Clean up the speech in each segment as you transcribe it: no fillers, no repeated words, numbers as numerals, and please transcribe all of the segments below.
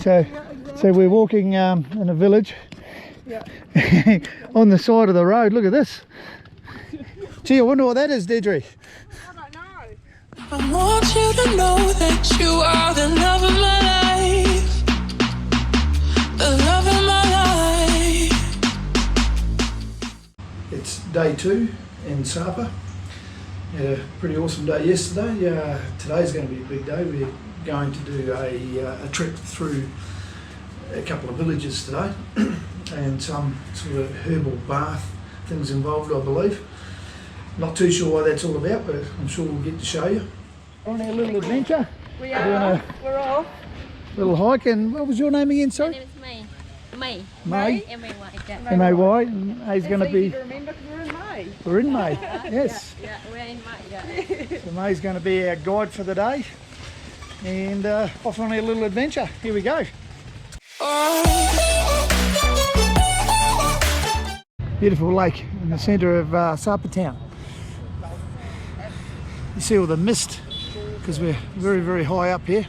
So we're walking in a village. Yeah. On the side of the road. Look at this. Gee, I wonder what that is, Deirdre. I don't know. I want you to know that you are the love of my life. The love of my life. It's day 2 in Sapa. Had a pretty awesome day yesterday. Today's going to be a big day. We're going to do a trek through a couple of villages today and some sort of herbal bath things involved, I believe. Not too sure what that's all about, but I'm sure we'll get to show you. On our little adventure. We are. We're off. Little hike. And what was your name again, sorry? My name is May. May. M-A-Y. M-A-Y. And May's going to be... Easy to remember because we're in May. We're in May, yes. Yeah, we're in May. Yeah. So May's going to be our guide for the day. And off on our little adventure. Here we go. Beautiful lake in the centre of Sapa town. You see all the mist because we're very, very high up here.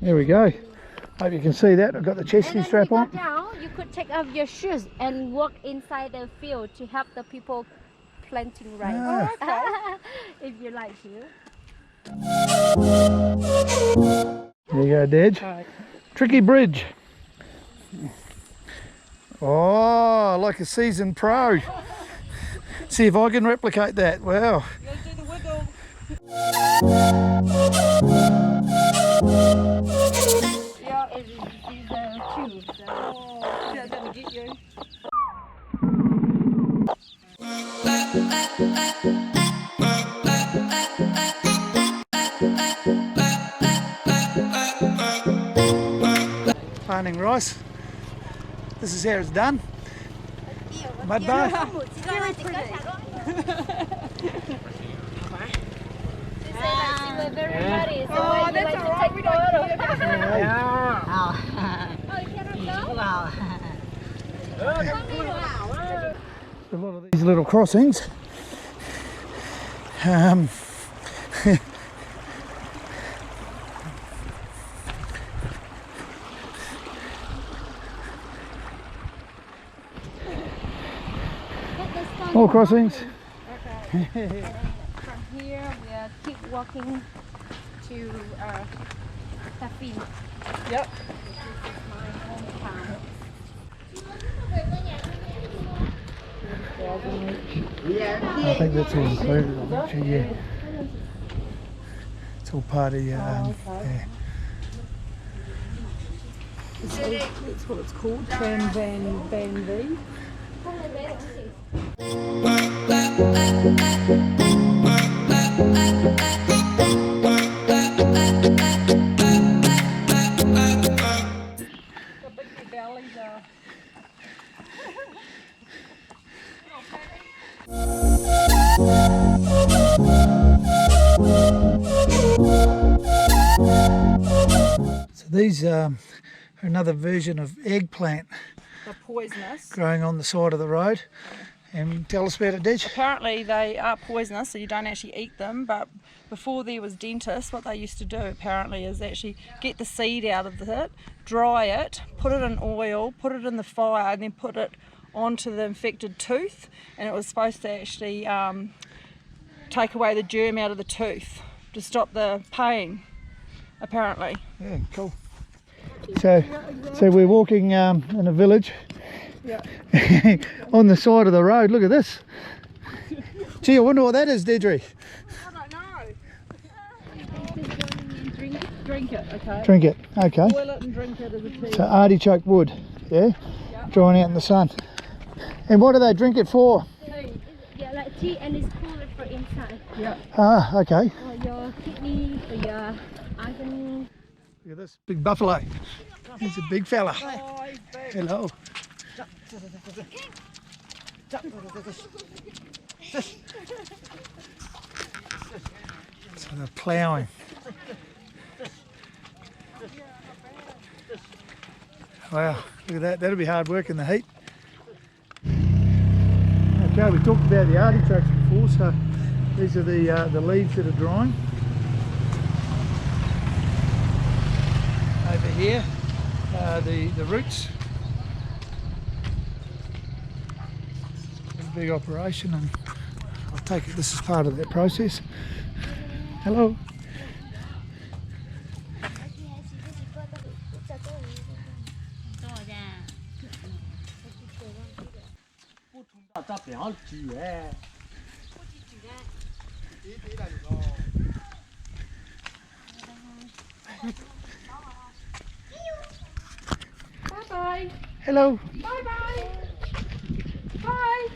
There we go. Hope you can see that. I've got the chesty strap on. Down, you could take off your shoes and walk inside the field to help the people planting rice. If you like to. There you go, Dej. Right. Tricky bridge. Oh, like a seasoned pro. See if I can replicate that. Wow. You gotta do the wiggle. Yeah, It's a tube. oh, that's gonna get you. Planting rice. This is how it's done. Mud bath. Very pretty. Very muddy, so Oh, you that's like all to right. take We don't photos. need it. Oh, you cannot go? A lot of these little crossings. More crossings. Okay. And then from here, we'll keep walking to Tafin. Yep. This is my hometown. I think that's all included, actually, yeah. It's all part of yeah. That's what it's called. Tram Van V. The big bellies are. So these are another version of eggplant They're poisonous. growing on the side of the road. And tell us about it, Dej. Apparently they are poisonous, so you don't actually eat them, but before there was dentists, what they used to do apparently is actually get the seed out of it, dry it, put it in oil, put it in the fire, and then put it onto the infected tooth, and it was supposed to actually take away the germ out of the tooth to stop the pain, apparently. Yeah, cool. So we're walking in a village. Yeah. On the side of the road. Look at this. Gee, I wonder what that is, Deirdre. I don't know. Drink it, okay? Drink it. Okay. Boil it and drink it as a tea. So artichoke wood, yeah? Yeah. Drying out in the sun. And what do they drink it for? Yeah, like tea, and it's cooler for inside. Yeah. Ah, okay. For your kidney, for your organ. Look at this big buffalo. He's a big fella. Oh, he's big. Hello. So they're ploughing. Wow, look at that. That'll be hard work in the heat. Okay, we talked about the artichokes before, so these are the leaves that are drying. Over here, the roots. It's a big operation, and I'll take it this is part of that process. Hello. Bye-bye. Hello. Bye-bye. Bye.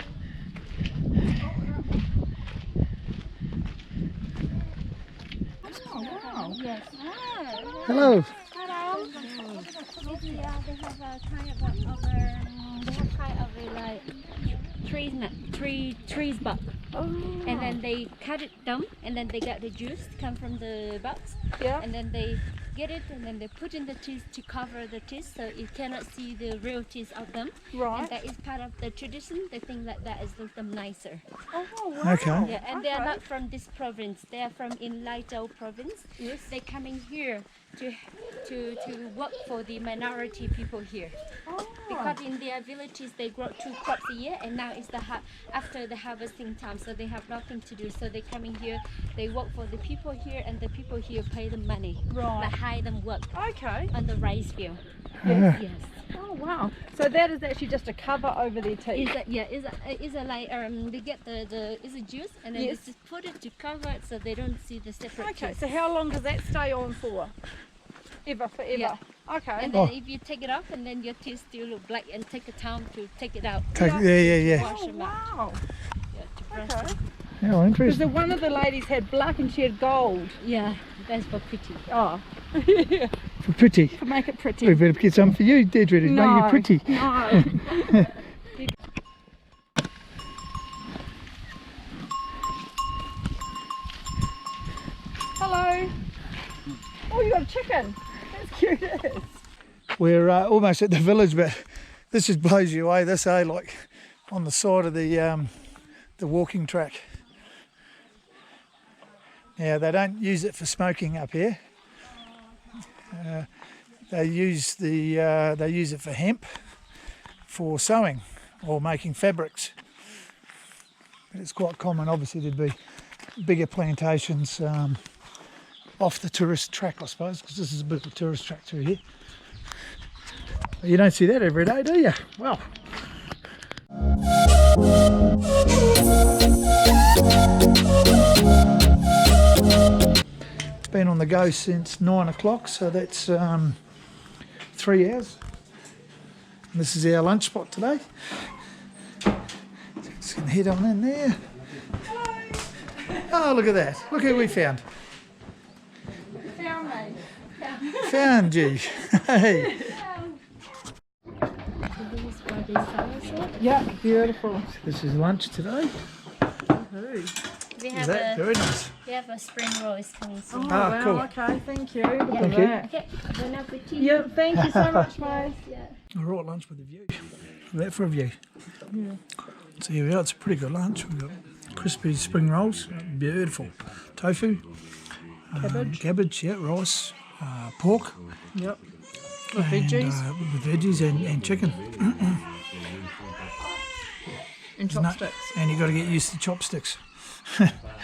Oh, wow. Yes. Hello. Hello. Maybe they have a kind of they have kind of a like trees bark. Oh. And then they cut it down, and then they get the juice come from the box, Yeah. and then they get it, and then they put in the teeth to cover the teeth, so you cannot see the real teeth of them. Right. And that is part of the tradition. They think like that is look them nicer. Oh, wow. Okay. Yeah, and they are Okay. not from this province. They are from in Laito province. Yes. They coming here to work for the minority people here. Oh. Because in their villages they grow 2 crops a year, and now it's the after the harvesting time, so they have nothing to do. So they coming here, they work for the people here, and the people here pay them money. Right. Like hire them work Okay. on the rice field. Yeah. Yes. Oh, wow. So that is actually just a cover over their teeth. Is a like they get the is a juice, and then Yes. they just put it to cover it so they don't see the separate Okay, juice. so how long does that stay on for? Forever? Yeah. Okay. And then if you take it off, and then your teeth still look black, and take a time to take it out. Yeah. Wash Oh, them out. wow. Yeah, to brush Okay. them. Yeah, Because interesting. one of the ladies had black and she had gold. Yeah, that's for pretty. Oh. For pretty. To make it pretty. We better get some for you, Deirdre, to make you pretty. No. Hello. Oh, you got a chicken. That's cute. We're almost at the village, but this just blows you away. This, like on the side of the walking track. Now they don't use it for smoking up here. They use it for hemp, for sewing or making fabrics. But it's quite common, obviously, to be bigger plantations off the tourist track, I suppose, because this is a bit of a tourist track through here. But you don't see that every day, do you? Well. It's been on the go since 9 o'clock, so that's 3 hours. And this is our lunch spot today. Just gonna head on in there. Oh, look at that. Look who we found. Found me. Found you. Hey. Yeah, beautiful. This is lunch today. We Is have that very nice? we have a spring roll is coming soon. Oh, Ah, wow, cool. okay, thank you. Look at Thank you. that. Okay, bon appetit. Yeah, thank you so much, mate. All right, lunch with a view. Look at that for a view. Yeah. So here we are. It's a pretty good lunch. We've got crispy spring rolls, beautiful tofu, cabbage, yeah, rice, pork, Yep. With veggies with veggies and chicken. and chopsticks. And you've got to get used to chopsticks.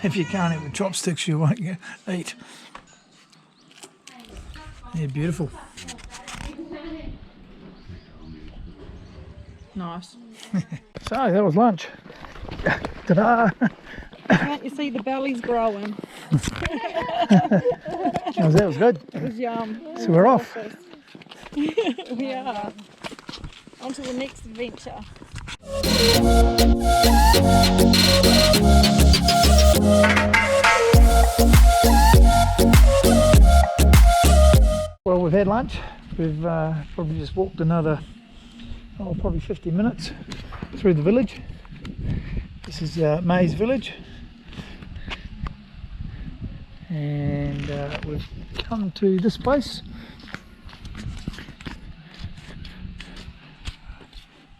If you can't eat with chopsticks, you won't eat. Yeah, beautiful. Nice. So that was lunch. Ta-da! Can't you see the belly's growing? That was good. It was yum. So we're off. We are. On to the next adventure. Well, we've had lunch. We've probably just walked another, probably 50 minutes through the village. This is May's village. And we've come to this place.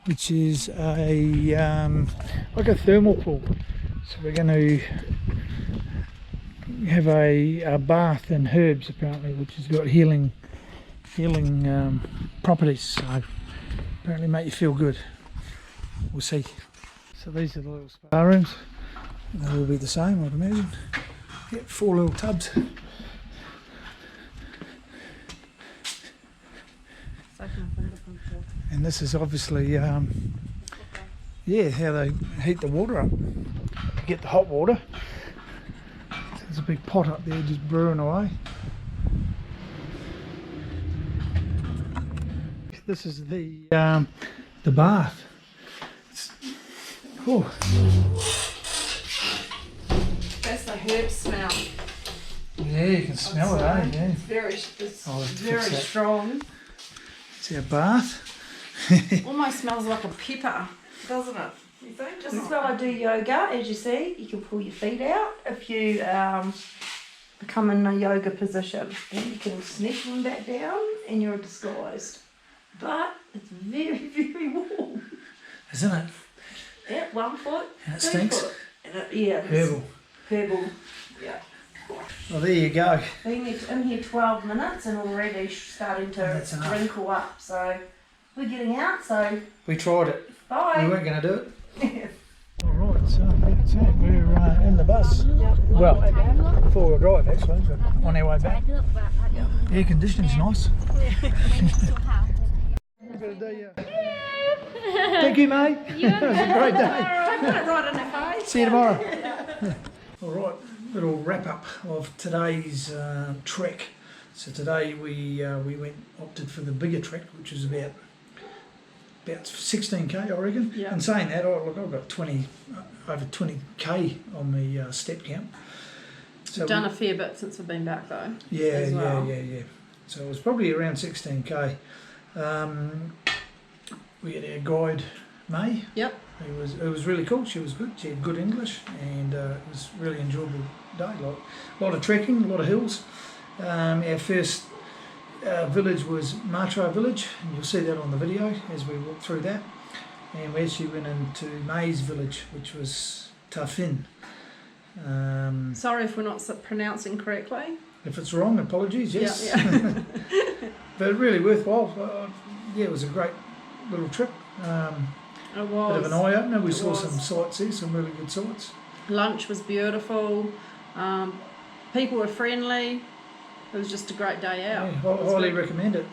which is a like a thermal pool. So we're going to have a bath in herbs apparently, which has got healing properties. So apparently make you feel good. We'll see. So these are the little spa rooms. They will be the same, I'd imagine. Yep, 4 little tubs. And this is obviously, yeah, how they heat the water up. Get the hot water. There's a big pot up there just brewing away. This is the bath. Oh. That's the herb smell. Yeah, you can smell it, eh? Yeah. It's Oh, very strong. It's our bath. Almost smells like a pepper, doesn't it? You think? This is where I do yoga. As you see, you can pull your feet out if you become in a yoga position, and you can sneak them back down, and you're disguised. But it's very, very warm. Isn't it? Yeah, 1 foot. And it 2 stinks. foot. And yeah. Herbal. Yeah. Well, there you go. Been in here 12 minutes and already starting to That's enough. wrinkle up. So we're getting out. So We tried it. We bye. weren't going to do it. Alright, so that's it. We're in the bus. Well, 4-wheel drive actually, but on our way back. Air conditioning's nice. Thank you, mate. It was a great day. I put it right in the face. See you tomorrow. Alright, little wrap up of today's trek. So today we opted for the bigger trek, which is about 16k, I reckon. Yeah. And saying that, look, I've got over 20k on the step count. So We've done a fair bit since we've been back though. yeah, as well. yeah. So it was probably around 16k. We had our guide May. Yep. It was really cool. She was good. She had good English, and it was a really enjoyable day. Like a lot of trekking, a lot of hills. Our first village was Matra village, and you'll see that on the video as we walk through that. And we actually went into May's village, which was Tafin. Sorry if we're not pronouncing correctly. If it's wrong, apologies. Yes. Yeah. But really worthwhile. Yeah, it was a great little trip. It was. Bit of an eye opener. We It saw was. some sights here, some really good sights. Lunch was beautiful. People were friendly. It was just a great day out. Yeah, highly recommend it.